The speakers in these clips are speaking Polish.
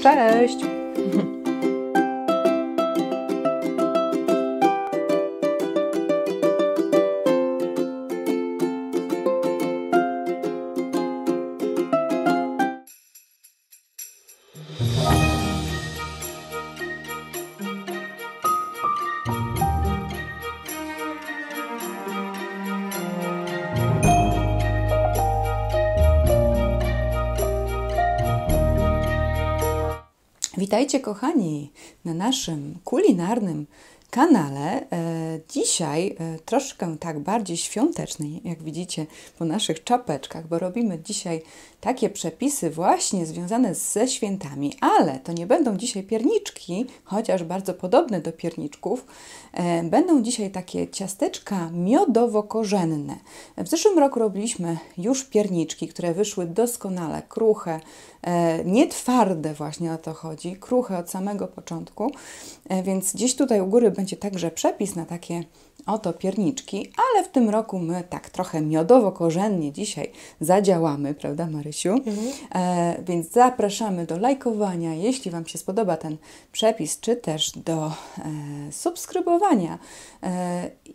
Cześć! Witajcie kochani na naszym kulinarnym kanale. Dzisiaj troszkę tak bardziej świątecznej, jak widzicie po naszych czapeczkach, bo robimy dzisiaj takie przepisy właśnie związane ze świętami, ale to nie będą dzisiaj pierniczki, chociaż bardzo podobne do pierniczków. Będą dzisiaj takie ciasteczka miodowo-korzenne. W zeszłym roku robiliśmy już pierniczki, które wyszły doskonale, kruche, nie twarde, właśnie o to chodzi, kruche od samego początku, więc gdzieś tutaj u góry będzie także przepis na takie oto pierniczki, ale w tym roku my tak trochę miodowo-korzennie dzisiaj zadziałamy, prawda Marysiu? Więc zapraszamy do lajkowania, jeśli Wam się spodoba ten przepis, czy też do subskrybowania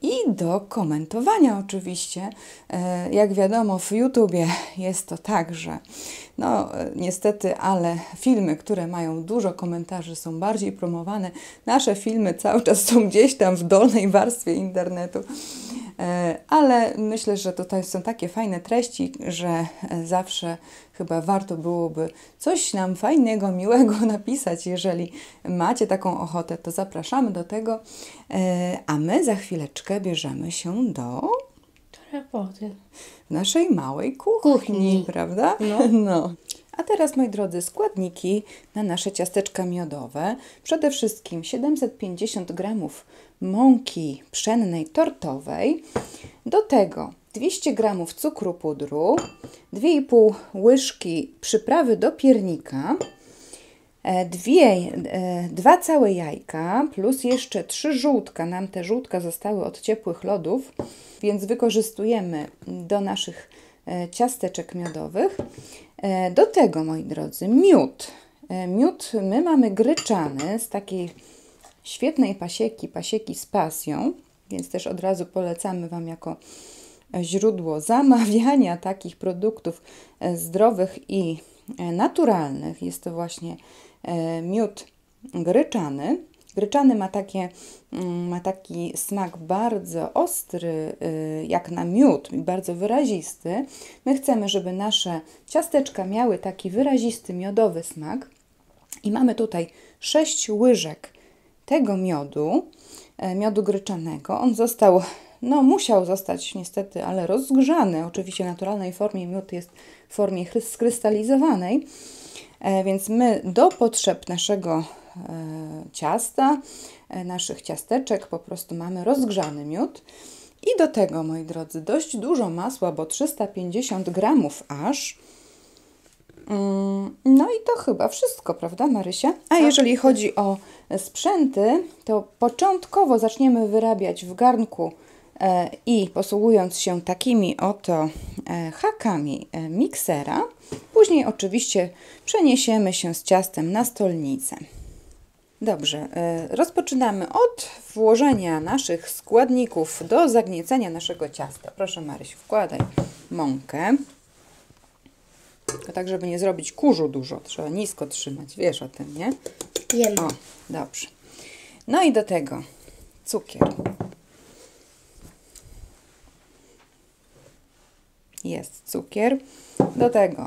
i do komentowania oczywiście. Jak wiadomo, w YouTubie jest to tak, że no niestety, ale filmy, które mają dużo komentarzy, są bardziej promowane. Nasze filmy cały czas są gdzieś tam w dolnej warstwie internetu. Ale myślę, że tutaj są takie fajne treści, że zawsze chyba warto byłoby coś nam fajnego, miłego napisać. Jeżeli macie taką ochotę, to zapraszamy do tego. A my za chwileczkę bierzemy się do roboty. Naszej małej kuchni, prawda? No. A teraz, moi drodzy, składniki na nasze ciasteczka miodowe. Przede wszystkim 750 g mąki pszennej tortowej. Do tego 200 g cukru pudru, 2,5 łyżki przyprawy do piernika, 2 całe jajka plus jeszcze 3 żółtka. Nam te żółtka zostały od ciepłych lodów, więc wykorzystujemy do naszych ciasteczek miodowych. Do tego, moi drodzy, miód. Miód my mamy gryczany z takiej świetnej pasieki z pasją, więc też od razu polecamy Wam jako źródło zamawiania takich produktów zdrowych i naturalnych. Jest to właśnie miód gryczany. Gryczany ma taki smak bardzo ostry, jak na miód, bardzo wyrazisty. My chcemy, żeby nasze ciasteczka miały taki wyrazisty miodowy smak. I mamy tutaj 6 łyżek tego miodu gryczanego. On musiał zostać niestety, ale rozgrzany. Oczywiście w naturalnej formie miód jest w formie skrystalizowanej. Więc my do potrzeb naszego ciasta, naszych ciasteczek po prostu mamy rozgrzany miód. I do tego, moi drodzy, dość dużo masła, bo 350 g aż. No i to chyba wszystko, prawda Marysia? A jeżeli chodzi o sprzęty, to początkowo zaczniemy wyrabiać w garnku i posługując się takimi oto hakami miksera. Później oczywiście przeniesiemy się z ciastem na stolnicę. Dobrze, rozpoczynamy od włożenia naszych składników do zagniecenia naszego ciasta. Proszę Marysiu, wkładaj mąkę. Tylko tak, żeby nie zrobić kurzu dużo. Trzeba nisko trzymać. Wiesz o tym, nie? Wiem. O, dobrze. No i do tego cukier. Jest cukier. Do tego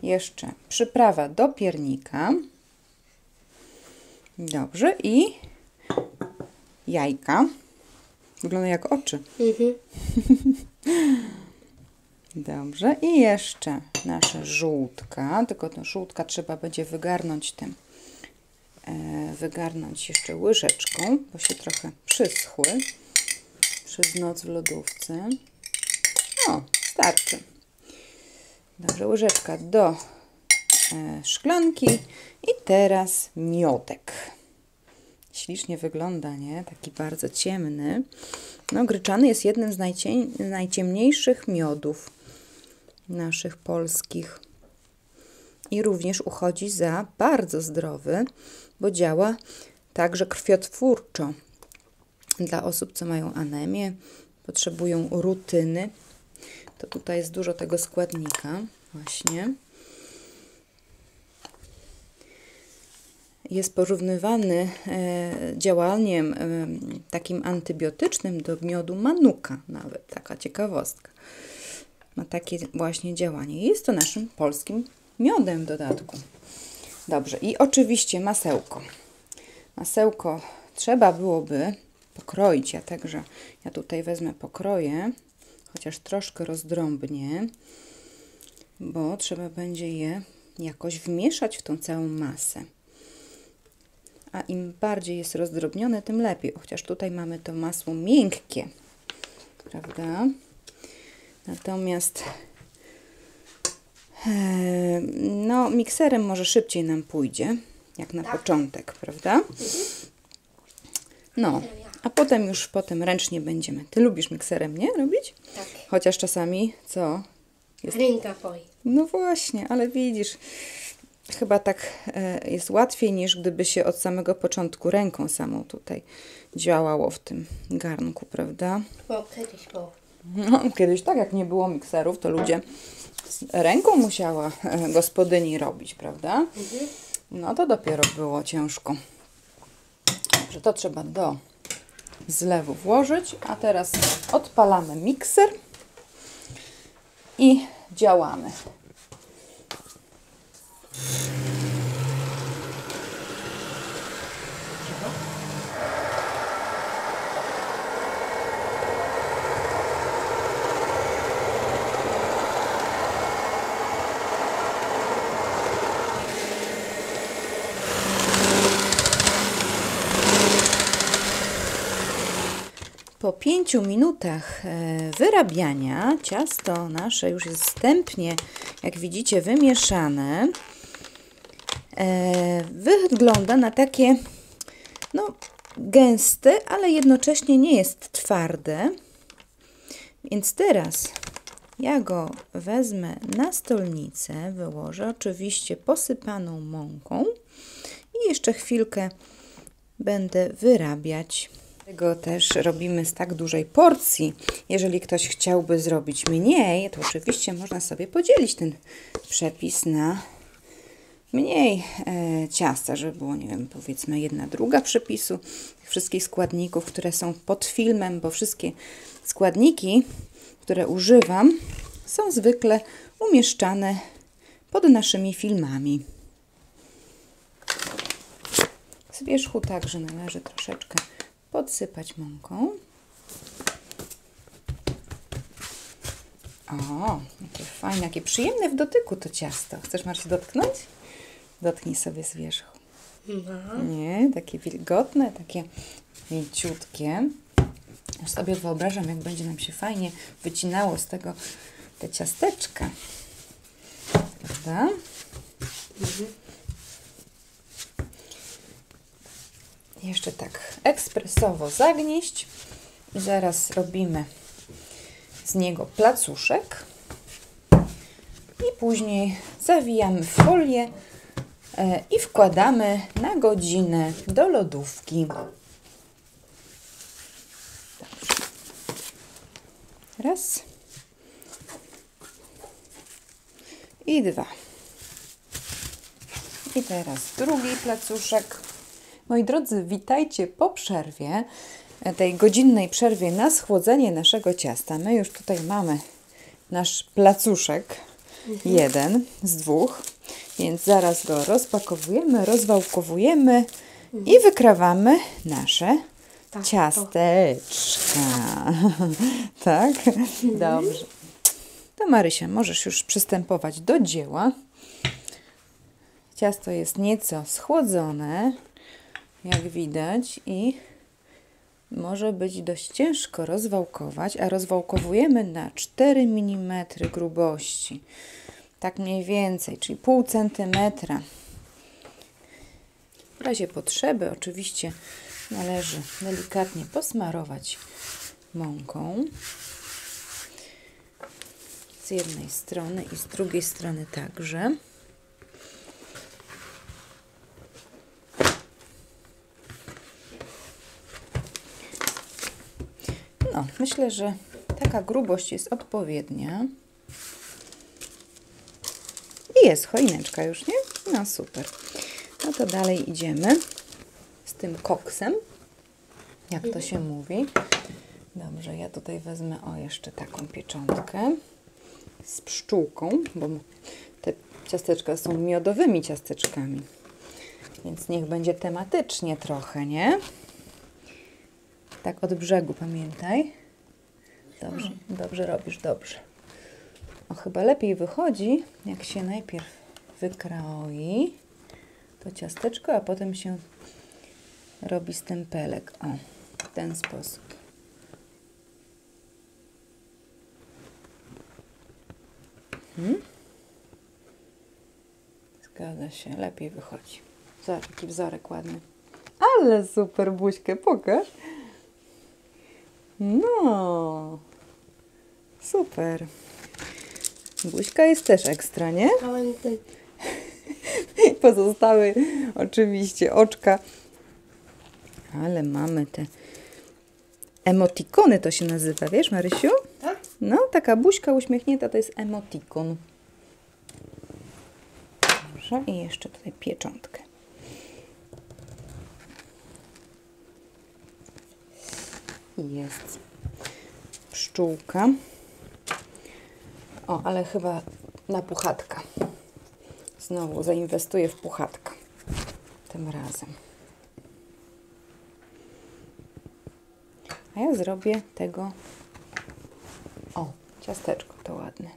jeszcze przyprawa do piernika. Dobrze. I jajka. Wygląda jak oczy. Dobrze. I jeszcze nasze żółtka. Tylko to żółtka trzeba będzie wygarnąć jeszcze łyżeczką, bo się trochę przyschły przez noc w lodówce. O, starczy. Dobrze, łyżeczka do szklanki i teraz miodek. Ślicznie wygląda, nie? Taki bardzo ciemny. No, gryczany jest jednym z najciemniejszych miodów naszych polskich. i również uchodzi za bardzo zdrowy, bo działa także krwiotwórczo. Dla osób, co mają anemię, potrzebują rutyny, to tutaj jest dużo tego składnika właśnie. Jest porównywany działaniem takim antybiotycznym do miodu manuka nawet, taka ciekawostka. Ma takie właśnie działanie. Jest to naszym polskim miodem w dodatku. Dobrze, i oczywiście masełko. Masełko trzeba byłoby pokroić, ja tutaj wezmę pokroję, chociaż troszkę rozdrąbnię, bo trzeba będzie je jakoś wmieszać w tą całą masę. A im bardziej jest rozdrobnione, tym lepiej. Chociaż tutaj mamy to masło miękkie, prawda? Natomiast no, mikserem może szybciej nam pójdzie, jak na początek, prawda? No, a potem ręcznie będziemy. Ty lubisz mikserem, nie? Robić? Tak. Chociaż czasami, co? Ręka boi. No właśnie, ale widzisz, chyba tak jest łatwiej, niż gdyby się od samego początku ręką samą tutaj działało w tym garnku, prawda? Bo kiedyś było. No, kiedyś tak, jak nie było mikserów, to ludzie ręką musiała gospodyni robić, prawda? No to dopiero było ciężko. Że to trzeba do zlewu włożyć, a teraz odpalamy mikser i działamy. Po 5 minutach wyrabiania ciasto nasze już jest wstępnie, jak widzicie, wymieszane. Wygląda na takie no, gęste, ale jednocześnie nie jest twarde. Więc teraz ja go wezmę na stolnicę, wyłożę oczywiście posypaną mąką i jeszcze chwilkę będę wyrabiać. Tego też robimy z tak dużej porcji. Jeżeli ktoś chciałby zrobić mniej, to oczywiście można sobie podzielić ten przepis na mniej ciasta, żeby było, nie wiem, powiedzmy 1/2 przepisu tych wszystkich składników, które są pod filmem, bo wszystkie składniki, które używam, są zwykle umieszczane pod naszymi filmami. Z wierzchu także należy troszeczkę podsypać mąką. O, jakie fajne, jakie przyjemne w dotyku to ciasto. Chcesz, Marciu, dotknąć? Dotknij sobie z wierzchu. No. Nie, takie wilgotne, takie mięciutkie. Już sobie wyobrażam, jak będzie nam się fajnie wycinało z tego te ciasteczka. Prawda? Jeszcze tak ekspresowo zagnieść i zaraz robimy z niego placuszek i później zawijamy w folię i wkładamy na godzinę do lodówki. Dobrze. Raz i dwa. I teraz drugi placuszek. Moi drodzy, witajcie po przerwie, tej godzinnej przerwie na schłodzenie naszego ciasta. My już tutaj mamy nasz placuszek, jeden z 2, więc zaraz go rozpakowujemy, rozwałkowujemy i wykrawamy nasze ciasteczka. Tak? Dobrze. To Marysia, możesz już przystępować do dzieła. Ciasto jest nieco schłodzone, jak widać, i może być dość ciężko rozwałkować, a rozwałkowujemy na 4 mm grubości. Tak mniej więcej, czyli pół centymetra. W razie potrzeby oczywiście należy delikatnie posmarować mąką z jednej strony i z drugiej strony także. O, myślę, że taka grubość jest odpowiednia. I jest choineczka już, nie? No super. No to dalej idziemy z tym koksem, jak to się mówi. Dobrze, ja tutaj wezmę jeszcze taką pieczątkę z pszczółką, bo te ciasteczka są miodowymi ciasteczkami. Więc niech będzie tematycznie trochę, nie? Tak od brzegu, pamiętaj. Dobrze, dobrze robisz, dobrze. O, chyba lepiej wychodzi, jak się najpierw wykroi to ciasteczko, a potem się robi stempelek. O, w ten sposób. Zgadza się, lepiej wychodzi. Zobacz, jaki wzorek ładny. Ale super, buźkę, pokaż. No, super. Buźka jest też ekstra, nie? I pozostałe oczywiście oczka. Ale mamy te emotikony, to się nazywa, wiesz, Marysiu? Tak? No, taka buźka uśmiechnięta to jest emotikon. Dobrze, i jeszcze tutaj pieczątkę. Jest pszczółka. O, ale chyba na puchatka. Znowu zainwestuję w puchatka. Tym razem. A ja zrobię tego... O, ciasteczko to ładne.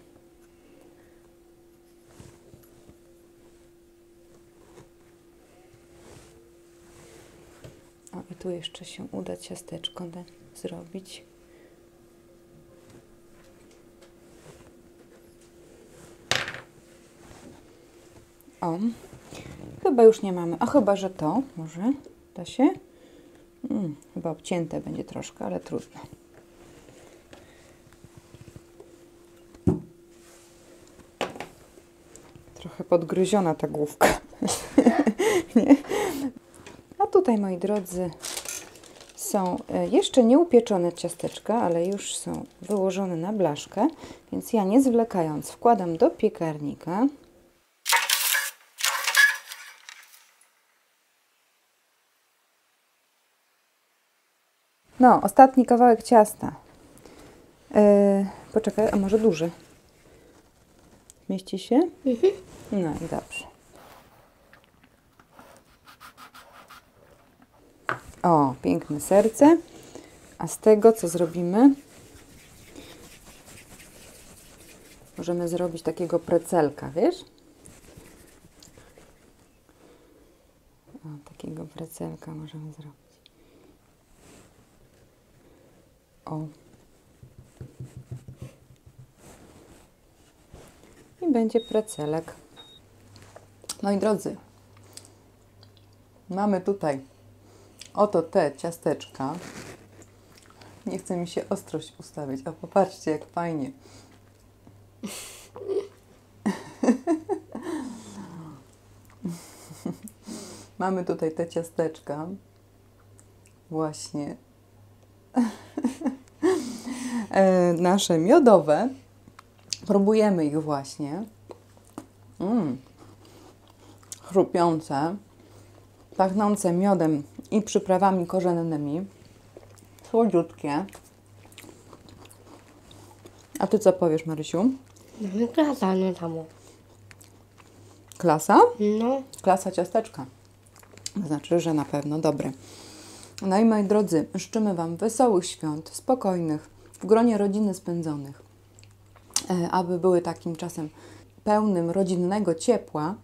O, i tu jeszcze się uda ciasteczko zrobić. O, chyba już nie mamy. A chyba, że to może da się? Chyba obcięte będzie troszkę, ale trudno. Trochę podgryziona ta główka. Nie? A tutaj, moi drodzy, są jeszcze nieupieczone ciasteczka, ale już są wyłożone na blaszkę, więc ja nie zwlekając wkładam do piekarnika. No, ostatni kawałek ciasta. Poczekaj, a może duży? Mieści się? No i dobrze. O, piękne serce. A z tego co zrobimy? Możemy zrobić takiego precelka, wiesz? O, takiego precelka możemy zrobić. O. I będzie precelek. Moi drodzy, mamy tutaj oto te ciasteczka. Nie chce mi się ostrość ustawić. A popatrzcie, jak fajnie. Mamy tutaj te ciasteczka. Właśnie. Nasze miodowe. Próbujemy ich właśnie. Chrupiące. Pachnące miodem i przyprawami korzennymi. Słodziutkie. A ty co powiesz, Marysiu? No, klasa, no tam. Klasa? No. Klasa ciasteczka. Znaczy, że na pewno dobre. No i moi drodzy, życzymy Wam wesołych świąt, spokojnych, w gronie rodziny spędzonych. Aby były takim czasem pełnym rodzinnego ciepła.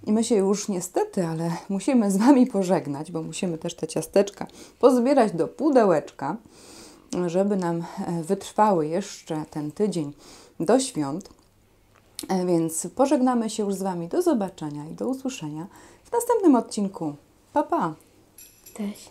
I my się już niestety, ale musimy z Wami pożegnać, bo musimy też te ciasteczka pozbierać do pudełeczka, żeby nam wytrwały jeszcze ten tydzień do świąt. Więc pożegnamy się już z Wami. Do zobaczenia i do usłyszenia w następnym odcinku. Pa, pa! Też.